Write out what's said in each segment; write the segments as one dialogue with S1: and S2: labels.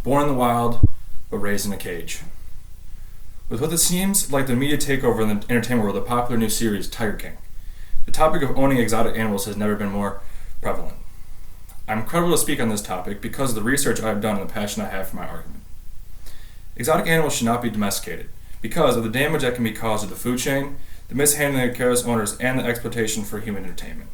S1: born in the wild, but raised in a cage. With what it seems like the media takeover in the entertainment world, the popular new series Tiger King, the topic of owning exotic animals has never been more prevalent. I'm credible to speak on this topic because of the research I have done and the passion I have for my argument. Exotic animals should not be domesticated because of the damage that can be caused to the food chain, the mishandling of careless owners, and the exploitation for human entertainment.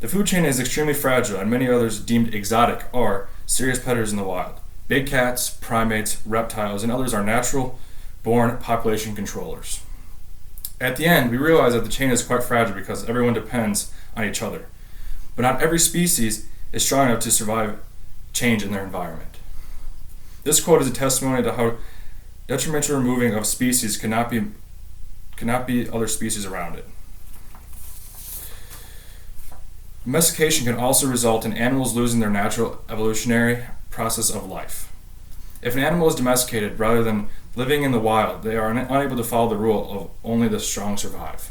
S1: The food chain is extremely fragile, and many others deemed exotic are serious predators in the wild. Big cats, primates, reptiles, and others are natural-born population controllers. At the end, we realize that the chain is quite fragile because everyone depends on each other. But not every species is strong enough to survive change in their environment. This quote is a testimony to how detrimental removing of species cannot be other species around it. Domestication can also result in animals losing their natural evolutionary process of life. If an animal is domesticated rather than living in the wild, they are unable to follow the rule of only the strong survive.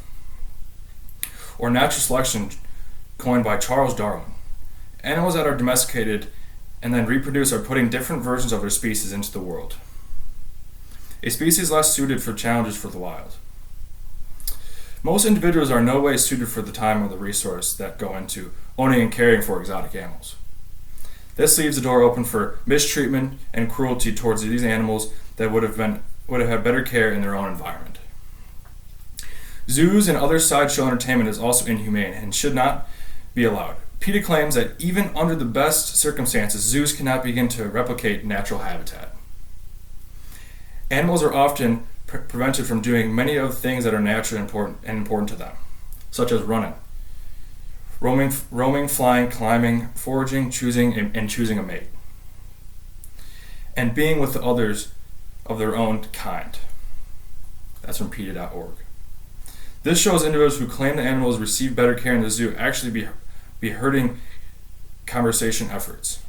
S1: Or natural selection, coined by Charles Darwin. Animals that are domesticated and then reproduce are putting different versions of their species into the world. A species less suited for challenges for the wild. Most individuals are in no way suited for the time or the resource that go into owning and caring for exotic animals. This leaves the door open for mistreatment and cruelty towards these animals that would have had better care in their own environment. Zoos and other sideshow entertainment is also inhumane and should not be allowed. PETA claims that even under the best circumstances, zoos cannot begin to replicate natural habitat. Animals are often prevented from doing many of the things that are naturally important to them, such as running, roaming, flying, climbing, foraging, choosing a mate, and being with the others of their own kind. That's from PETA.org. This shows individuals who claim the animals receive better care in the zoo actually be hurting conservation efforts.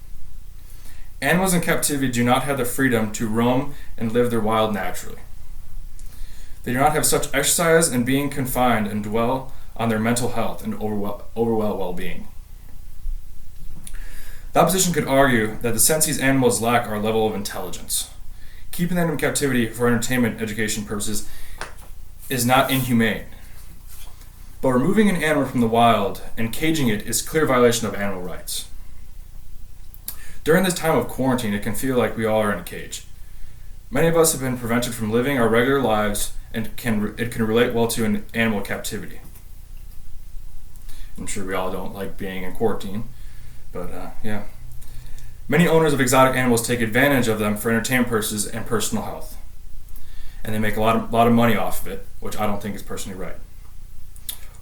S1: Animals in captivity do not have the freedom to roam and live their wild naturally. They do not have such exercise and being confined and dwell on their mental health and overall well-being. The opposition could argue that the sense these animals lack our level of intelligence. Keeping them in captivity for entertainment education purposes is not inhumane. But removing an animal from the wild and caging it is clear violation of animal rights. During this time of quarantine, it can feel like we all are in a cage. Many of us have been prevented from living our regular lives, and it can relate well to an animal captivity. I'm sure we all don't like being in quarantine, but yeah. Many owners of exotic animals take advantage of them for entertainment purposes and personal health. And they make a lot of money off of it, which I don't think is personally right.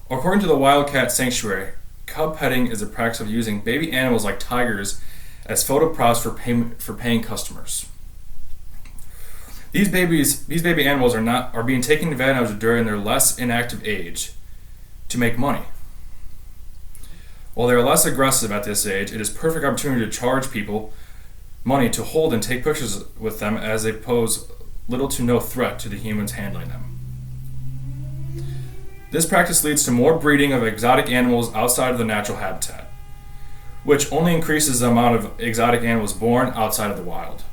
S1: According to the Wildcat Sanctuary, cub petting is a practice of using baby animals like tigers as photo props for paying customers. These baby animals are being taken advantage of during their less inactive age to make money. While they are less aggressive at this age, it is a perfect opportunity to charge people money to hold and take pictures with them as they pose little to no threat to the humans handling them. This practice leads to more breeding of exotic animals outside of the natural habitat, which only increases the amount of exotic animals born outside of the wild.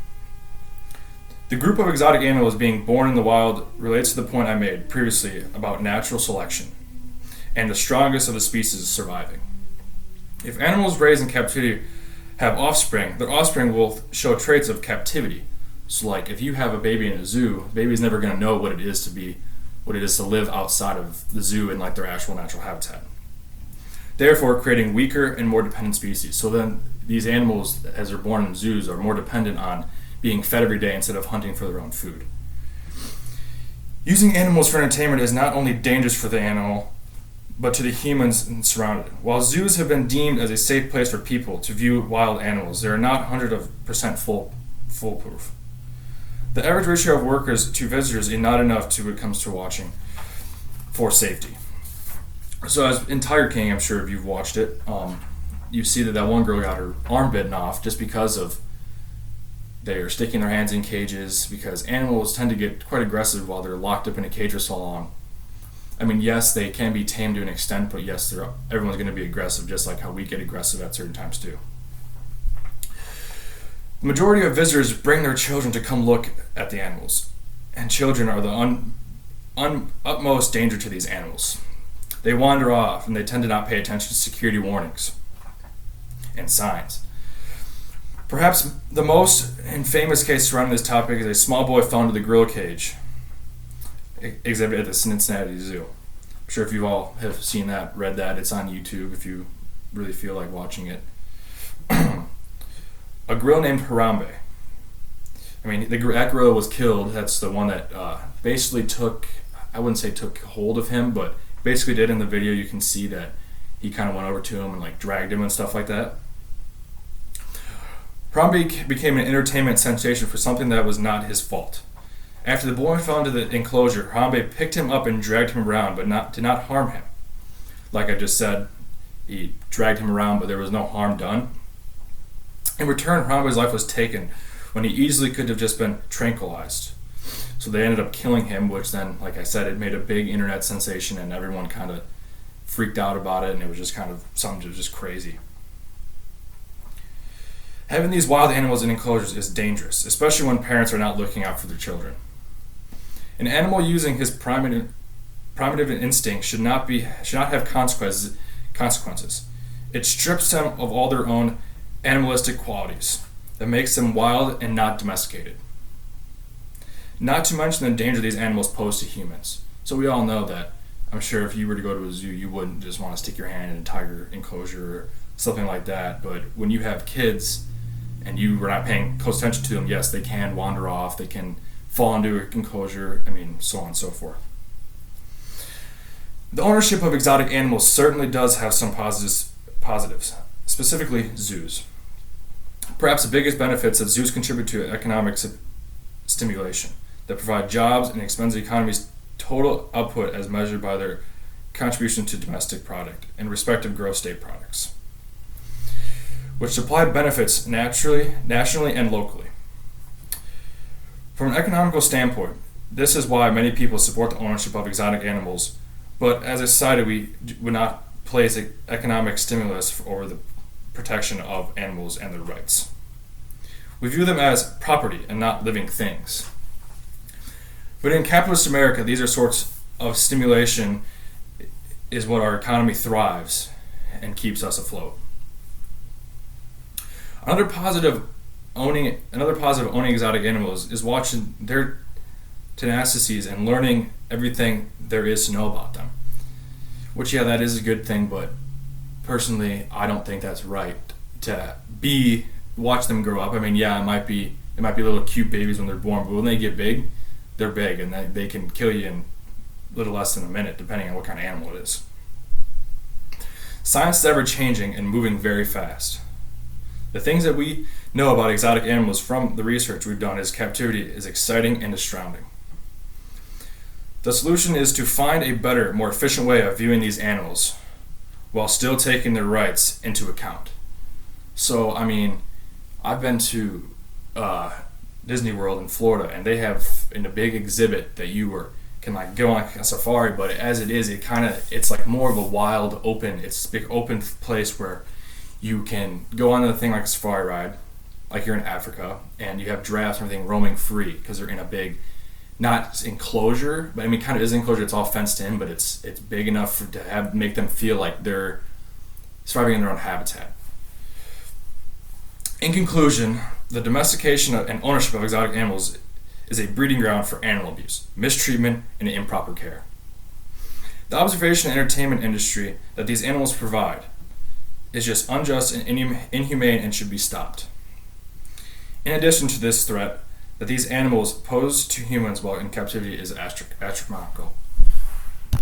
S1: The group of exotic animals being born in the wild relates to the point I made previously about natural selection and the strongest of the species surviving. If animals raised in captivity have offspring, their offspring will show traits of captivity. So like if you have a baby in a zoo, the baby's never going to know what it is to live outside of the zoo in like their actual natural habitat. Therefore, creating weaker and more dependent species. So then these animals, as they're born in zoos, are more dependent on being fed every day instead of hunting for their own food. Using animals for entertainment is not only dangerous for the animal, but to the humans surrounded. While zoos have been deemed as a safe place for people to view wild animals, they are not 100% foolproof. The average ratio of workers to visitors is not enough when it comes to watching for safety. So as in Tiger King, I'm sure if you've watched it, you see that one girl got her arm bitten off just because of they are sticking their hands in cages, because animals tend to get quite aggressive while they're locked up in a cage for so long. I mean, yes, they can be tamed to an extent, but yes, everyone's going to be aggressive, just like how we get aggressive at certain times too. The majority of visitors bring their children to come look at the animals, and children are the utmost danger to these animals. They wander off, and they tend to not pay attention to security warnings and signs. Perhaps the most infamous case surrounding this topic is a small boy fell into the gorilla cage exhibit at the Cincinnati Zoo. I'm sure if you all have seen that, read that, it's on YouTube if you really feel like watching it. A gorilla named Harambe. I mean, that gorilla was killed. That's the one that basically I wouldn't say took hold of him, but basically did. In the video, you can see that he kind of went over to him and like dragged him and stuff like that. Harambe became an entertainment sensation for something that was not his fault. After the boy fell into the enclosure, Harambe picked him up and dragged him around, but did not harm him. Like I just said, he dragged him around, but there was no harm done. In return, Harambe's life was taken when he easily could have just been tranquilized. So they ended up killing him, which then, like I said, it made a big internet sensation and everyone kind of freaked out about it, and it was just kind of something just crazy. Having these wild animals in enclosures is dangerous, especially when parents are not looking out for their children. An animal using his primitive instinct should not have consequences. It strips them of all their own animalistic qualities that makes them wild and not domesticated. Not to mention the danger these animals pose to humans. So we all know that. I'm sure if you were to go to a zoo, you wouldn't just want to stick your hand in a tiger enclosure or something like that. But when you have kids and you were not paying close attention to them, yes, they can wander off, they can fall into an enclosure, so on and so forth. The ownership of exotic animals certainly does have some positives, specifically zoos. Perhaps the biggest benefits that zoos contribute to economic stimulation that provide jobs and expand the economy's total output as measured by their contribution to domestic product and respective gross state products, which supply benefits nationally and locally. From an economical standpoint, this is why many people support the ownership of exotic animals, but as a society we would not place an economic stimulus over the protection of animals and their rights. We view them as property and not living things. But in capitalist America, these are sorts of stimulation is what our economy thrives and keeps us afloat. Another positive owning exotic animals is watching their tenacity and learning everything there is to know about them. Which, yeah, that is a good thing, but personally, I don't think that's right to watch them grow up. I mean, yeah, it might be little cute babies when they're born, but when they get big, they're big, and they can kill you in a little less than a minute, depending on what kind of animal it is. Science is ever changing and moving very fast. The things that we know about exotic animals from the research we've done is captivity is exciting and astounding. The solution is to find a better, more efficient way of viewing these animals while still taking their rights into account. So, I mean, I've been to Disney World in Florida, and they have in a big exhibit that can like go on a safari, but as it is, it's like more of a wild, it's a big open place where you can go on the thing like a safari ride, like you're in Africa, and you have giraffes and everything roaming free because they're in a big, not enclosure, but I mean, kind of is enclosure. It's all fenced in, but it's big enough to make them feel like they're surviving in their own habitat. In conclusion, the domestication and ownership of exotic animals is a breeding ground for animal abuse, mistreatment, and improper care. The observation and entertainment industry that these animals provide is just unjust and inhumane and should be stopped. In addition to this threat that these animals pose to humans while in captivity is astronomical.